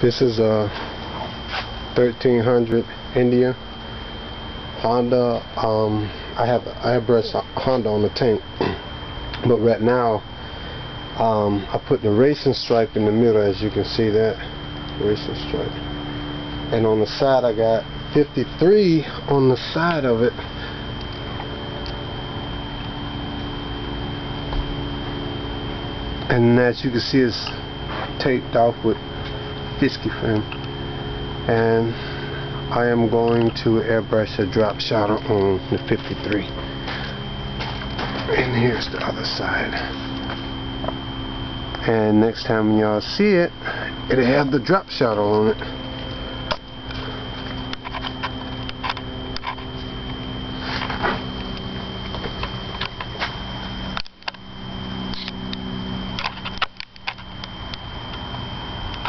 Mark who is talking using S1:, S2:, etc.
S1: This is a 1300 India Honda. I have an airbrush Honda on the tank, but right now I put the racing stripe in the middle, as you can see that racing stripe, and on the side I got 53 on the side of it. And as you can see, it's taped off with fisky film, and I am going to airbrush a drop shadow on the 53, and here's the other side. And next time y'all see it, it'll have the drop shadow on it.